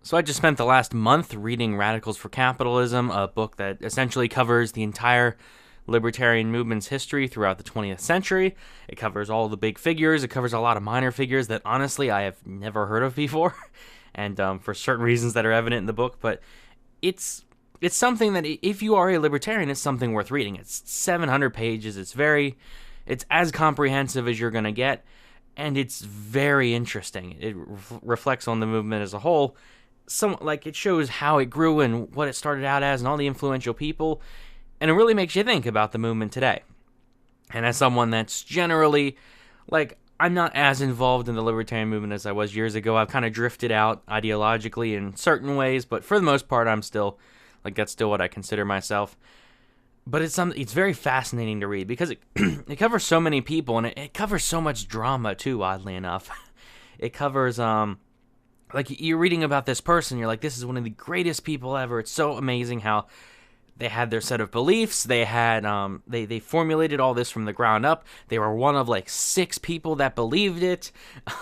So I just spent the last month reading Radicals for Capitalism, a book that essentially covers the entire libertarian movement's history throughout the 20th century. It covers all the big figures. It covers a lot of minor figures that honestly I have never heard of before, and for certain reasons that are evident in the book. But it's something that if you are a libertarian, it's something worth reading. It's 700 pages. It's as comprehensive as you're going to get, and it's very interesting. It reflects on the movement as a whole. It shows how it grew and what it started out as and all the influential people, and it really makes you think about the movement today. And as someone that's generally, I'm not as involved in the libertarian movement as I was years ago. I've kind of drifted out ideologically in certain ways, but for the most part, I'm still, that's still what I consider myself. But it's very fascinating to read because it covers so many people, and it covers so much drama too, oddly enough. It covers, you're reading about this person, you're like, this is one of the greatest people ever. It's so amazing how they had their set of beliefs. They had, they formulated all this from the ground up. They were one of 6 people that believed it.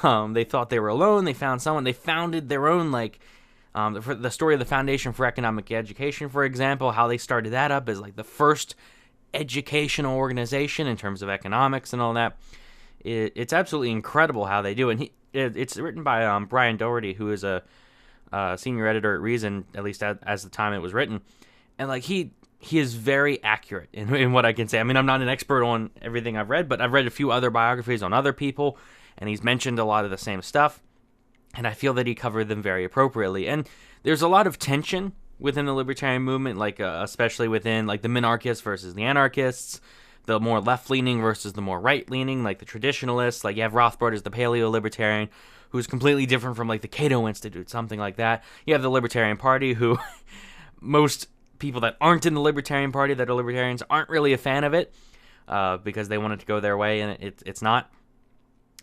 They thought they were alone. They found someone. They founded their own, the story of the Foundation for Economic Education, for example, how they started that up as the first educational organization in terms of economics and all that. It's absolutely incredible how they do it. And it's written by Brian Doherty, who is a senior editor at Reason, at least as the time it was written. And he is very accurate in what I can say. I mean, I'm not an expert on everything I've read, but I've read a few other biographies on other people, and he's mentioned a lot of the same stuff. And I feel that he covered them very appropriately. And there's a lot of tension within the libertarian movement, especially within the minarchists versus the anarchists, the more left-leaning versus the more right-leaning, the traditionalists. You have Rothbard as the paleo-libertarian, who's completely different from the Cato Institute, something like that. You have the Libertarian Party, who most people that aren't in the Libertarian Party that are libertarians aren't really a fan of it because they want it to go their way, and it's not.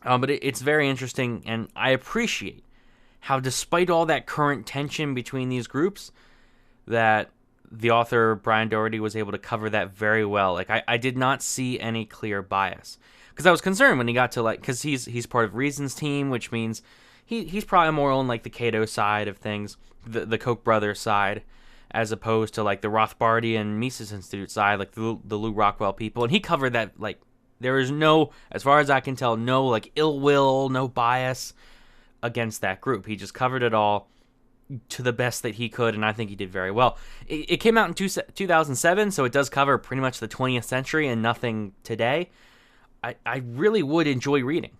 But it's very interesting, and I appreciate how, despite all that current tension between these groups, that the author, Brian Doherty, was able to cover that very well. I did not see any clear bias. Because I was concerned when he got to, because he's part of Reason's team, which means he's probably more on, the Cato side of things, the Koch brothers side, as opposed to, the Rothbardian Mises Institute side, the Lou Rockwell people. And he covered that, there is no, as far as I can tell, no, ill will, no bias against that group. He just covered it all to the best that he could, and I think he did very well. It came out in 2007, so it does cover pretty much the 20th century and nothing today. I really would enjoy reading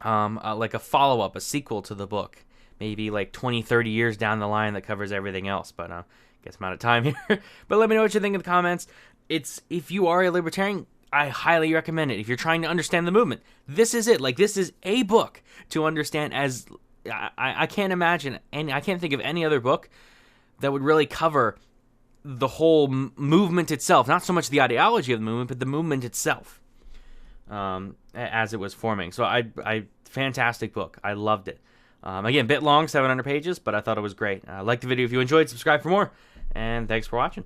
a follow-up, a sequel to the book, maybe 20, 30 years down the line that covers everything else, but I guess I'm out of time here. But let me know what you think in the comments. If you are a libertarian, I highly recommend it. If you're trying to understand the movement, this is it. This is a book to understand. As I can't imagine, and I can't think of any other book that would really cover the whole movement itself. Not so much the ideology of the movement, but the movement itself as it was forming. So fantastic book. I loved it. Again, a bit long, 700 pages, but I thought it was great. Like the video if you enjoyed. Subscribe for more, and thanks for watching.